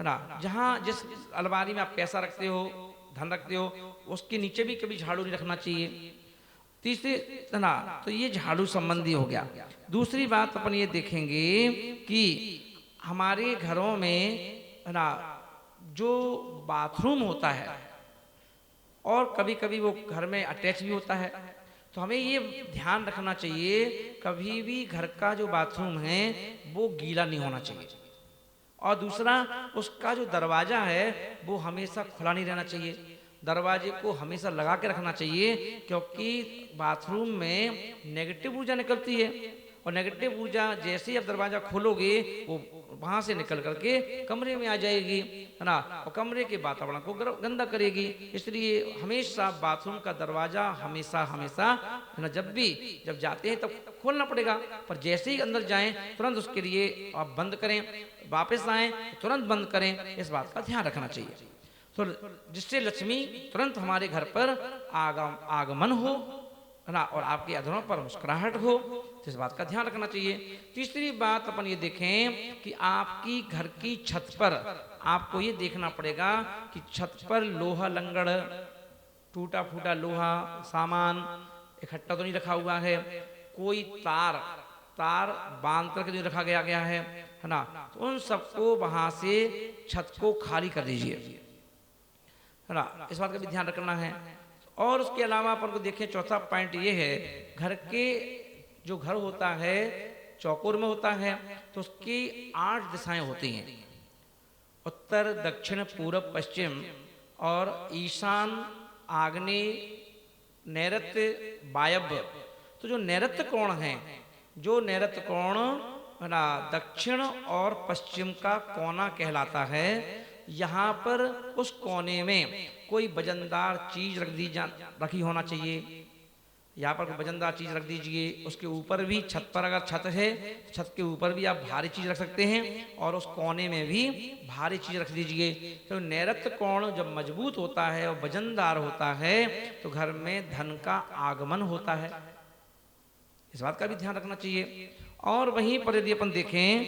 ना, जहाँ जिस अलमारी में आप पैसा रखते हो, धन रखते हो, उसके नीचे भी कभी झाड़ू नहीं रखना चाहिए। तीसरी, है ना, तो ये झाड़ू संबंधी हो गया। दूसरी बात अपन ये देखेंगे कि हमारे घरों में, है ना, जो बाथरूम होता है और कभी कभी वो घर में अटैच भी होता है, तो हमें ये ध्यान रखना चाहिए कभी भी घर का जो बाथरूम है वो गीला नहीं होना चाहिए। और दूसरा, उसका जो दरवाजा है वो हमेशा खुला नहीं रहना चाहिए, दरवाजे को हमेशा लगा के रखना चाहिए, क्योंकि बाथरूम में नेगेटिव ऊर्जा निकलती है, और नेगेटिव ऊर्जा जैसे ही आप दरवाजा खोलोगे वो वहां से निकल करके कमरे में आ जाएगी, है ना, और कमरे के वातावरण को गंदा करेगी। इसलिए हमेशा बाथरूम का दरवाजा हमेशा हमेशा, है ना, जब जाते हैं तब खोलना पड़ेगा, पर जैसे ही अंदर जाएं तुरंत उसके लिए आप बंद करें, वापस आएं तुरंत बंद करें, इस बात का ध्यान रखना चाहिए। तो जिससे लक्ष्मी तुरंत हमारे घर पर आगमन हो, है ना, और आपके अधरों पर मुस्कुराहट हो, तो इस बात का ध्यान रखना चाहिए। तीसरी बात अपन ये देखें कि आपकी घर की छत पर आपको ये देखना पड़ेगा कि छत पर लोहा लंगड़, टूटा फूटा लोहा सामान इकट्ठा तो नहीं रखा हुआ है, कोई तार तार बांध करके नहीं रखा गया है ना, तो उन सबको वहां से छत को खाली कर दीजिए, है ना, इस बात का भी ध्यान रखना है। और उसके अलावा अपन को देखें, चौथा पॉइंट ये है, घर के जो घर होता है चौकोर में होता है, तो उसकी 8 दिशाएं होती हैं, उत्तर दक्षिण पूर्व पश्चिम और ईशान आग्नेय नैऋत्य वायव्य। तो जो नैऋत्य कोण है, जो नैऋत्य कोण, है ना, दक्षिण और पश्चिम का कोना कहलाता है, यहाँ पर उस कोने में कोई वजनदार चीज रखी होना चाहिए, यहाँ पर कोई वजनदार चीज रख दीजिए। उसके ऊपर भी, छत पर अगर छत है तो छत के ऊपर भी आप भारी चीज रख सकते हैं, और उस कोने में भी भारी चीज रख दीजिए। तो नैऋत्य कोण जब मजबूत होता है और वजनदार होता है तो घर में धन का आगमन होता है, इस बात का भी ध्यान रखना चाहिए। और वहीं पर यदि अपन देखें